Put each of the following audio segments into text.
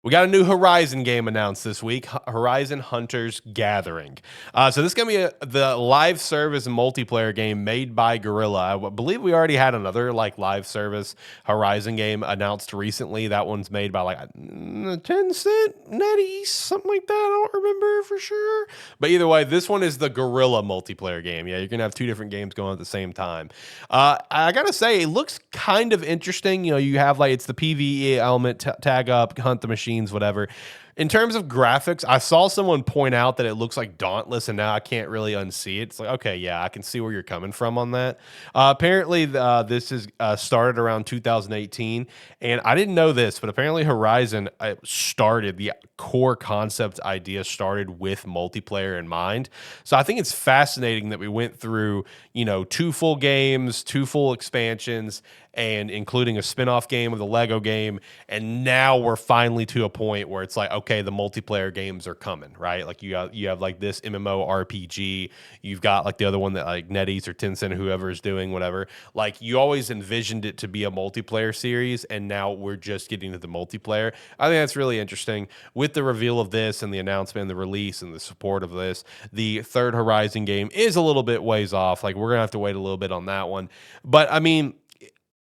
We got a new Horizon game announced this week, Horizon Hunters Gathering. So this is going to be the live service multiplayer game made by Guerrilla. Believe we already had another like live service Horizon game announced recently. That one's made by like 10 Cent, NetEase, something like that. I don't remember for sure. But either way, this one is the Guerrilla multiplayer game. Yeah, you're going to have two different games going at the same time. I got to say, it looks kind of interesting. You know, you have like, it's the PvE element, tag up, hunt the machine, whatever. In terms of graphics, I saw someone point out that it looks like Dauntless, and now I can't really unsee it. It's like, okay, yeah, I can see where you're coming from on that. Apparently, this is started around 2018, and I didn't know this, but apparently Horizon started the core concept idea started with multiplayer in mind. So I think it's fascinating that we went through, you know, two full games, two full expansions, and including a spin-off game of the Lego game, and now we're finally to a point where it's like, okay, the multiplayer games are coming, right? Like you have like this MMO RPG, you've got like the other one that like NetEase or Tencent or whoever is doing whatever. Like you always envisioned it to be a multiplayer series, and now we're just getting to the multiplayer. I think that's really interesting. With the reveal of this and the announcement and the release and the support of this, the third Horizon game is a little bit ways off. Like we're gonna have to wait a little bit on that one. But I mean,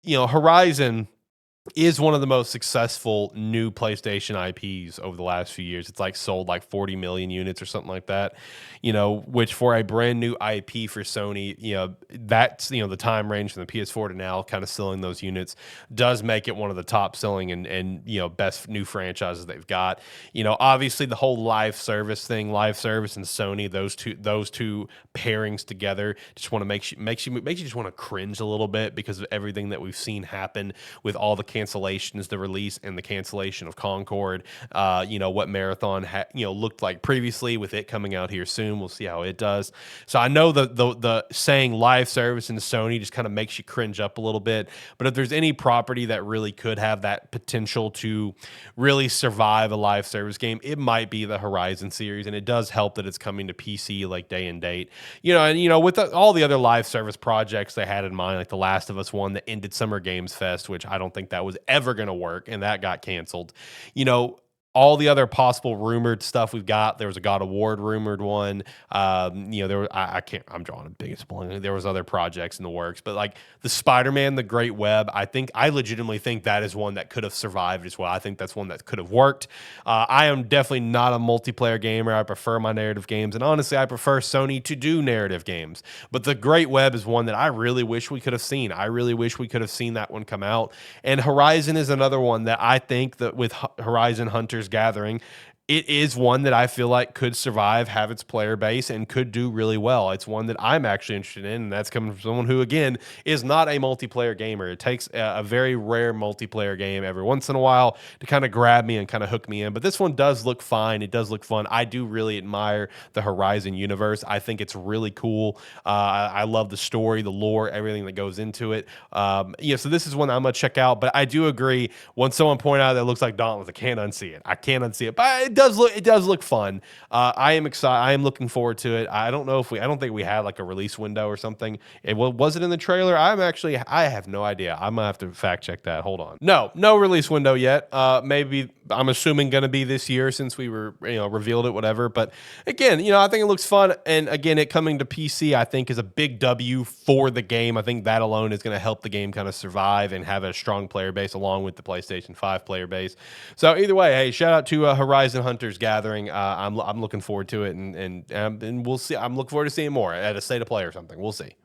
you know, Horizon is one of the most successful new PlayStation IPs over the last few years. It's like sold like 40 million units or something like that, you know, which for a brand new IP for Sony, you know, that's, you know, the time range from the PS4 to now kind of selling those units does make it one of the top selling and, you know, best new franchises they've got. You know, obviously the whole live service thing, live service and Sony, those two pairings together just want to makes you just want to cringe a little bit because of everything that we've seen happen with all the cancellations, the release and the cancellation of Concord. You know what Marathon looked like previously with it coming out here soon. We'll see how it does. So I know the saying live service in Sony just kind of makes you cringe up a little bit. But if there's any property that really could have that potential to really survive a live service game, it might be the Horizon series, and it does help that it's coming to PC like day and date. You know, and you know with all the other live service projects they had in mind, like the Last of Us one that ended Summer Games Fest, which I don't think that was ever going to work, and that got canceled. You know, all the other possible rumored stuff we've got. There was a God of War rumored one. You know, there were, I can't. I'm drawing a biggest blank. There was other projects in the works, but like the Spider-Man, the Great Web. I legitimately think that is one that could have survived as well. I think that's one that could have worked. I am definitely not a multiplayer gamer. I prefer my narrative games, and honestly, I prefer Sony to do narrative games. But the Great Web is one that I really wish we could have seen. I really wish we could have seen that one come out. And Horizon is another one that I think that with Horizon Hunters Gathering, it is one that I feel like could survive, have its player base, and could do really well. It's one that I'm actually interested in, and that's coming from someone who, again, is not a multiplayer gamer. It takes a very rare multiplayer game every once in a while to kind of grab me and kind of hook me in. But this one does look fine. It does look fun. I do really admire the Horizon universe. I think it's really cool. I love the story, the lore, everything that goes into it. Yeah, so this is one I'm going to check out. But I do agree, when someone pointed out that it looks like Dauntless, I can't unsee it. I can't unsee it. But it does look fun. I am excited. I am looking forward to it. I don't think we had like a release window or something. Was it in the trailer? I have no idea. I'm gonna have to fact check that. Hold on. No release window yet. Maybe I'm assuming gonna be this year since we were, you know, revealed it, whatever. But again, you know, I think it looks fun. And again, it coming to PC, I think is a big W for the game. I think that alone is gonna help the game kind of survive and have a strong player base along with the PlayStation 5 player base. So either way, hey, shout out to Horizon Hunters Gathering. I'm looking forward to it, and we'll see. I'm looking forward to seeing more at a state of play or something. We'll see.